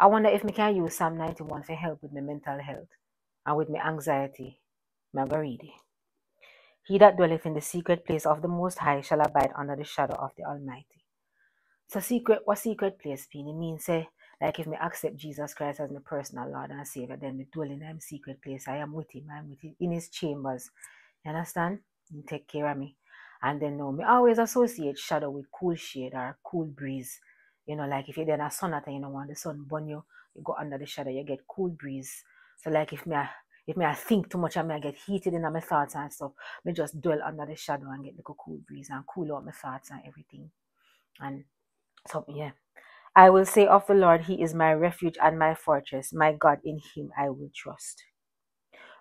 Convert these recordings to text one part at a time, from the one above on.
I wonder if me can use Psalm 91 for help with my mental health and with my anxiety. Me go read it. He that dwelleth in the secret place of the Most High shall abide under the shadow of the Almighty. So what secret place mean? It means say, like if me accept Jesus Christ as my personal Lord and Savior, then me dwell in him secret place. I am with him. I am with him in his chambers. You understand? He take care of me. And then no, me always associate shadow with cool shade or cool breeze. You know, like if you're in a sun at you know when the sun burn you, you go under the shadow, you get cool breeze. So like if I think too much and I get heated in my thoughts and stuff, me just dwell under the shadow and get like a cool breeze and cool out my thoughts and everything. And so yeah. I will say of the Lord, he is my refuge and my fortress. My God, in him I will trust.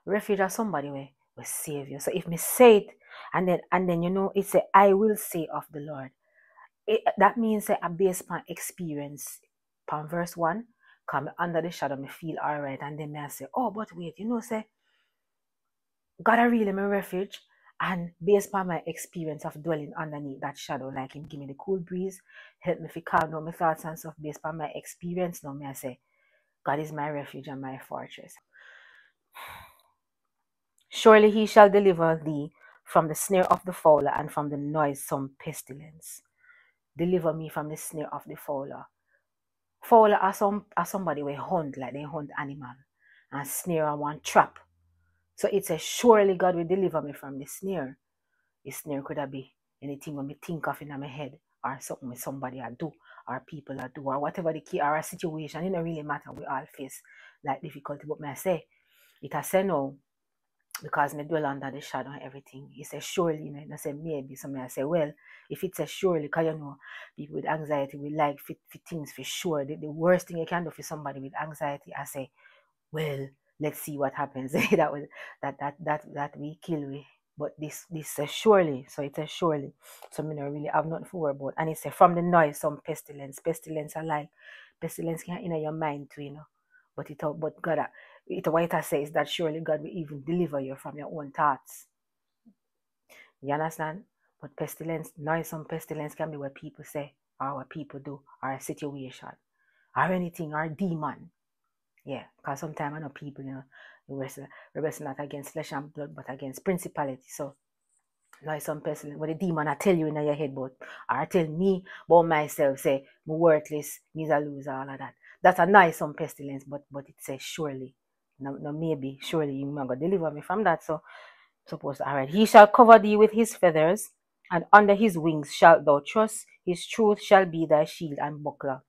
Refuge is somebody will save you. So if me say it, and then you know, it say, I will say of the Lord. That means that I base upon experience. Upon verse 1, come under the shadow, me feel all right. And then I say, oh, but wait, you know, say, God are really my refuge. And based upon my experience of dwelling underneath that shadow, like him give me the cool breeze, help me to calm down my thoughts and stuff based upon my experience. Now I say, God is my refuge and my fortress. Surely he shall deliver thee from the snare of the fowler and from the noisome pestilence. Deliver me from the snare of the fowler. Fowler are somebody we hunt, like they hunt animal, and snare are one trap. So it says, surely God will deliver me from the snare. The snare could have be anything when me think of in my head, or something with somebody I do, or people I do, or whatever the key, or a situation. It don't really matter. We all face like difficulty. But may I say, it has said no, because me dwell under the shadow and everything. He says surely, you know, I say maybe. So I say, well, if it says surely, because you know, people with anxiety we like fit things for sure. The worst thing you can do for somebody with anxiety, I say, well, let's see what happens. that we kill we. But this says surely, so it says surely. So me not really have nothing to worry about. And it says from the noise, some pestilence. Pestilence are like pestilence can enter your mind too, you know. But God, what it says that surely God will even deliver you from your own thoughts. You understand? But pestilence, noisome pestilence can be what people say, or what people do, or a situation, or anything, or a demon. Yeah, because sometimes I know people, you know, we wrestle not against flesh and blood, but against principality. So, noisome pestilence, what the demon I tell you in your head about, or tell me about myself, say, I'm worthless, me's a loser, all of that. That's a noisome pestilence, but it says surely. No, maybe, surely you might go deliver me from that. So, suppose, all right, he shall cover thee with his feathers, and under his wings shalt thou trust. His truth shall be thy shield and buckler.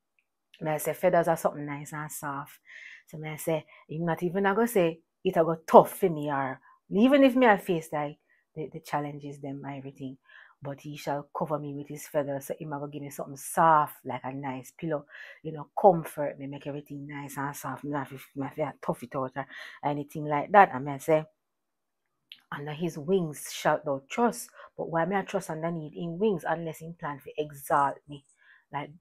May I say feathers are something nice and soft. So may I say, I'm not even going to say it a go tough for me, or even if me I face like the challenges, them, everything. But he shall cover me with his feathers. So he might go give me something soft, like a nice pillow, you know, comfort me, make everything nice and soft. Not if I tough it out or anything like that. I may say, under his wings shalt thou trust. But why may I trust underneath in wings unless he plan to exalt me? Like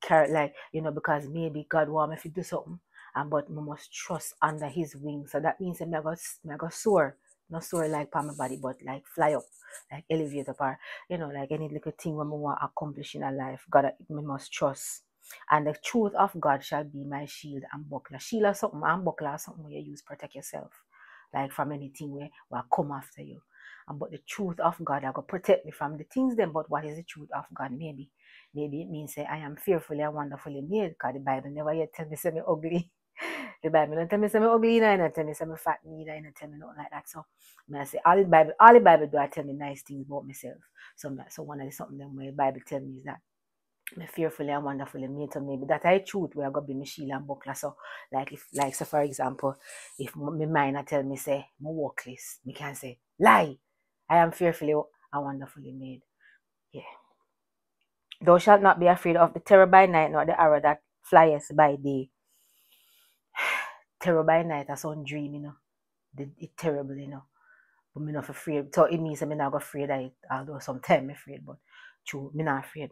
you know, because maybe God want me to do something, and but we must trust under his wings. So that means that I go soar. Not soar like palm my body, but like fly up, like elevate up, or you know, like any little thing when we want to accomplish in our life. God, we must trust. And the truth of God shall be my shield and buckler. Shield or something, and buckler or something where you use protect yourself, like from anything where will come after you. But the truth of God are going to protect me from the things then. But what is the truth of God? Maybe it means say I am fearfully and wonderfully made, because the Bible never yet tell me say me ugly. The Bible don't tell me say me ugly, you know, and tell me say me fat, neither, and tell me nothing like that. So I say all the Bible do I tell me nice things about myself. So one of the something them where the Bible tell me is that me fearfully and wonderfully made. So maybe that I truth where I go be my shield and buckler. So so for example, if my mind I tell me say I'm worthless, me can say lie. I am fearfully and wonderfully made. Yeah. Thou shalt not be afraid of the terror by night, nor the arrow that flieth by day. Terror by night, that's on dream, you know. It's terrible, you know. But I'm not afraid. So it means I'm not afraid of it, although sometimes I'm afraid, but true, I'm not afraid.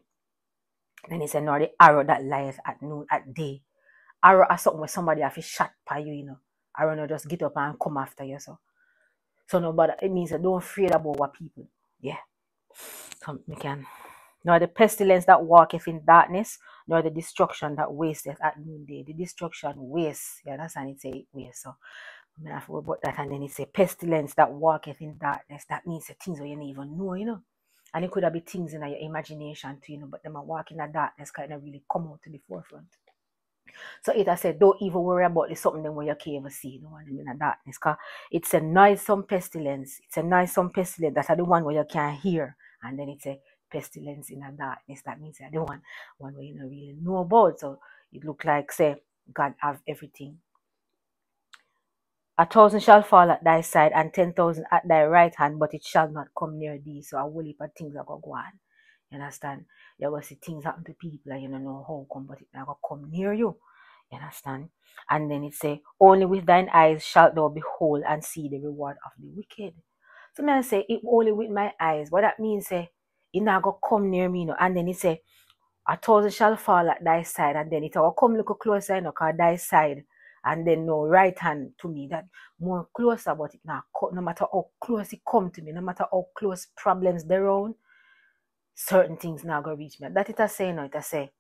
Then he said, nor the arrow that lieth at noon, at day. Arrow is something where somebody have to shot by you, you know. Arrow no just get up and come after you, so no, but it means that don't afraid about what people do. Yeah. So we can. Nor the pestilence that walketh in darkness, nor the destruction that wasteth at noonday. The destruction wastes. You understand? It say waste. So I mean, I forgot about that. And then it say pestilence that walketh in darkness. That means the things where you don't even know, And it could have been things in your imagination too, but them are walking in the darkness kind of really come out to the forefront. So it has said, don't even worry about the something them where you can't even see, no one in the darkness. Because it's a noisome pestilence. It's a noisome pestilence. That's the one where you can't hear. And then it's a pestilence in the darkness. That means the one where you don't really know about. So it look like, say, God have everything. 1,000 shall fall at thy side and 10,000 at thy right hand, but it shall not come near thee. So a whole heap of things are going to go on. You understand? You're going to see things happen to people and you don't know how come, but it not going to come near you. You understand? And then it say, only with thine eyes shalt thou behold and see the reward of the wicked. So I say, it only with my eyes. What that means, say, it not going to come near me. And then it say, 1,000 shall fall at thy side, and then it will come look closer, because thy side, and then no right hand to me, that more closer, but it not, no matter how close it come to me, no matter how close problems they're on, certain things not going to reach me. That it a say, no, it a say,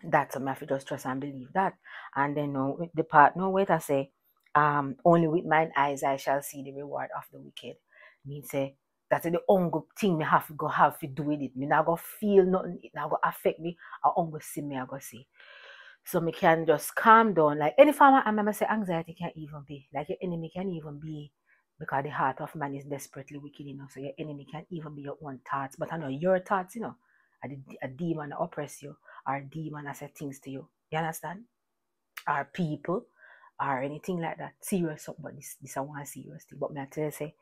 that so I have to just trust and believe that. And then no, the part, no, wait, I say, only with mine eyes I shall see the reward of the wicked. Means say, that's the only thing me have to do with it. Me not go feel nothing, it not go affect me, I only see me, I go see. So me can just calm down. Like any farmer, I remember say anxiety can even be, like your enemy can even be, because the heart of man is desperately wicked, so your enemy can even be your own thoughts. But I know your thoughts, a demon oppress you, or a demon that say things to you. You understand? Or people, or anything like that. Serious something, but this is one serious thing. But me I tell you say,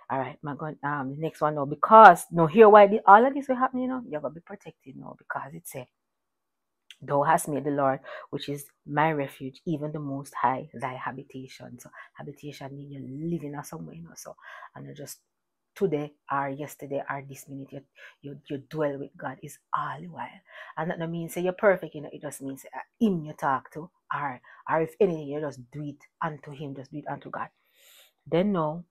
all right, my God, the next one now, because no, here why all of this will happen, you're gonna be protected now, because it say, thou hast made the Lord, which is my refuge, even the Most High, thy habitation. So habitation means you're living or somewhere, So and you just today or yesterday or this minute you dwell with God is all the while. And that don't mean say you're perfect, it just means him you talk to, or if anything you just do it unto him, just do it unto God. Then no,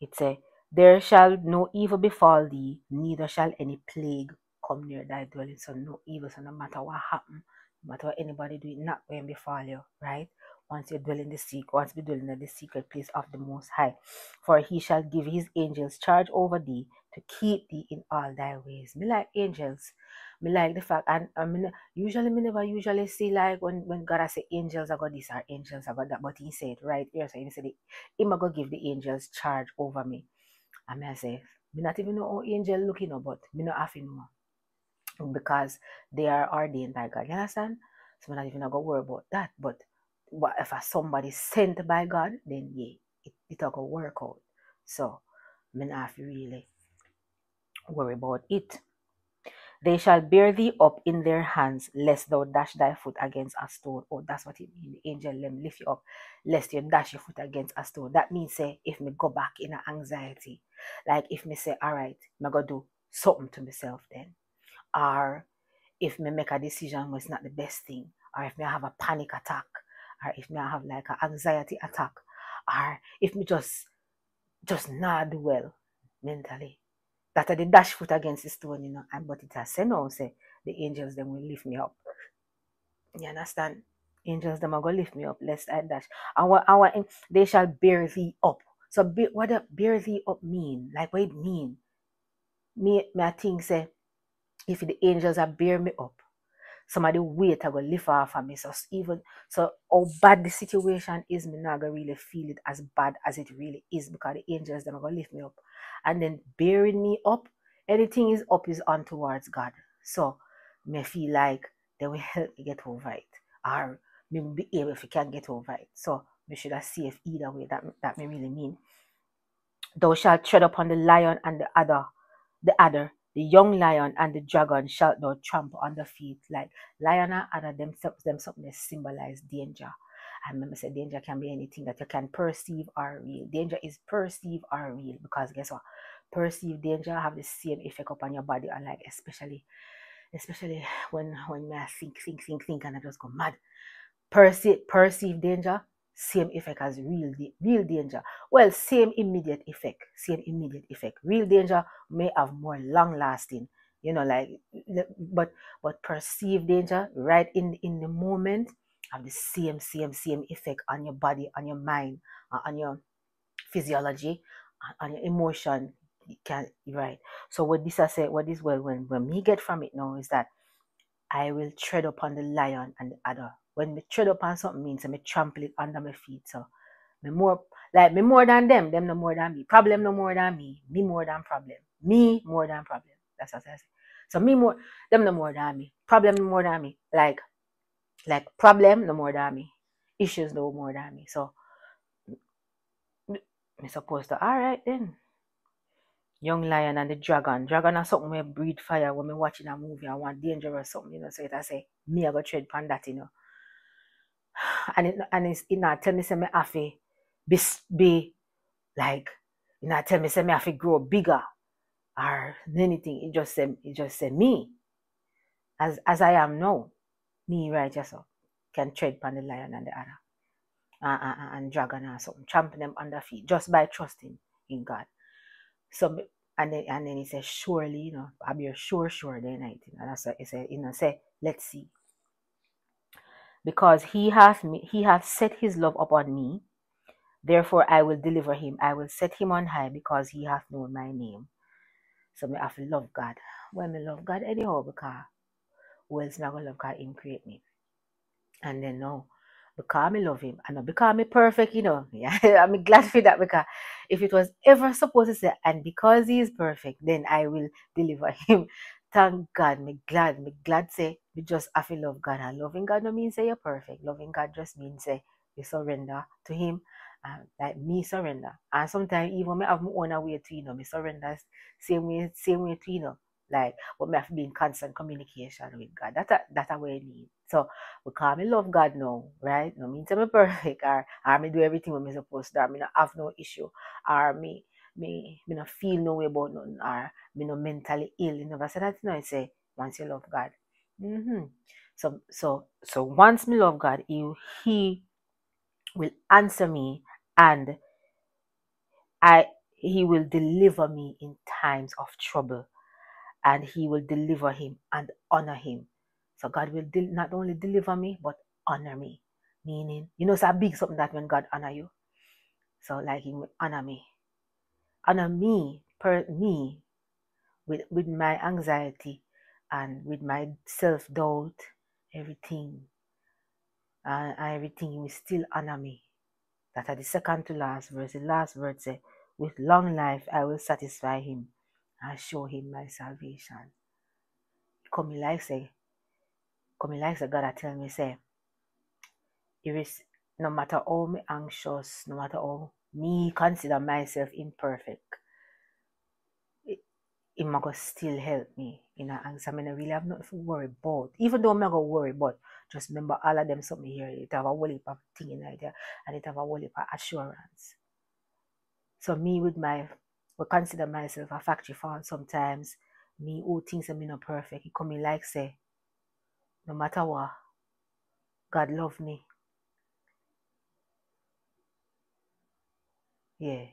it say, there shall no evil befall thee, neither shall any plague come near thy dwelling. So no evil, so no matter what happen, no matter what anybody do, it not going to befall you, right? Once you dwell in the secret, once you dwell in the secret place of the Most High. For he shall give his angels charge over thee to keep thee in all thy ways. Me like angels. Me like the fact, and I mean, me never usually see like when God I say angels are got this or angels are got that, but he said right here, so he said him I go give the angels charge over me. And I say, me not even know how angel looking, but me not have to know, because they are ordained by God. You understand? So me not even go worry about that. But if somebody sent by God, then yeah, it will go work out. So me not have to really worry about it. They shall bear thee up in their hands, lest thou dash thy foot against a stone. Oh, that's what it means. The angel them lift you up, lest you dash your foot against a stone. That means say, if me go back in anxiety, like if me say, all right, me go do something to myself then. Or if me make a decision was not the best thing, or if me have a panic attack, or if me have like an anxiety attack, or if me just not do well mentally, that I did dash foot against the stone, and but it has said no, say the angels them will lift me up. You understand? Angels them are gonna lift me up, lest I dash. And they shall bear thee up. So what does bear thee up mean? Like what it mean? Me I think say, if the angels are bear me up, somebody weight I will lift off of me. So even so how bad the situation is, me not gonna really feel it as bad as it really is, because the angels them are gonna lift me up. And then bearing me up, anything is up is on towards God. So me feel like they will help me get over it. Or me will be able if you can get over it. So we should have safe either way. That may really mean. Thou shalt tread upon the lion and the adder, the young lion and the dragon shalt thou trample on the feet. Like lion and adder, them something that symbolize danger. I remember say danger can be anything that you can perceive or real. Danger is perceive or real, because guess what? Perceived danger have the same effect upon your body, and like especially when I think and I just go mad. Perceive danger, same effect as real danger. Well, same immediate effect. Real danger may have more long lasting You know, like, but perceive danger right in the moment have the same effect on your body, on your mind, on your physiology, on your emotion. You can, right. So what this I say, what this, well, when me get from it now is that I will tread upon the lion and the adder. When me tread upon something means me trample it under my feet. So me more, like, me more than them no more than me. Problem no more than me more than problem. Me more than problem. That's what I say. So me more, them no more than me. Problem no more than me. Like problem no more than me. Issues no more than me. So me supposed to, all right then. Young lion and the dragon. Dragon are something where breathe fire when me watching a movie. I want dangerous something, you know. So it I say me I go tread pan that, you know. And it not tell me say me have to be like, it not tell me say me have to grow bigger or anything. It just say me as I am now. Me right just so can tread pan the lion and the other and dragon or something, trampling them under feet just by trusting in God. So and then he says, surely, you know, I'll be sure then I think. And that's what he said, you know, say, let's see. Because he hath set his love upon me, therefore I will deliver him. I will set him on high because he hath known my name. So me have to love God. Well, me love God anyhow because who else not gonna love God? Him create me. And then now, because I love him, and not because I'm perfect, you know. Yeah, I'm glad for that, because if it was ever supposed to say, and because he is perfect, then I will deliver him. Thank God, me glad say, we just have to love God. And loving God no means say you're perfect. Loving God just means say you surrender to him. Like me surrender. And sometimes even me have my own way to, you know, me surrender same way to, you know. Like, but me have to be in constant communication with God. That's what I need. So because I love God now, right? No means I'm perfect, or me do everything when I'm supposed to, or me not have no issue, or me not feel no way about nothing, or me not mentally ill. You never say that, you know. I say once you love God. So once me love God, he will answer me, and he will deliver me in times of trouble, and he will deliver him and honor him. So God will not only deliver me, but honor me. Meaning, you know, it's a big something that when God honor you. So like he will honor me. Honor me, me, with my anxiety and with my self-doubt, everything. And everything, he will still honor me. That at the second to last verse, the last verse say, with long life I will satisfy him and show him my salvation. Come like say God I tell me say, no matter how me anxious, no matter how me consider myself imperfect, it might still help me in an anxiety. I really have nothing to worry about. Even though I'm not going to worry about, just remember all of them something here. It have a whole heap of thing in there, and it have a whole heap of assurance. So me we consider myself a factory farm sometimes. Me who thinks I'm not perfect, it come in like say, no matter what, God love me. Yeah.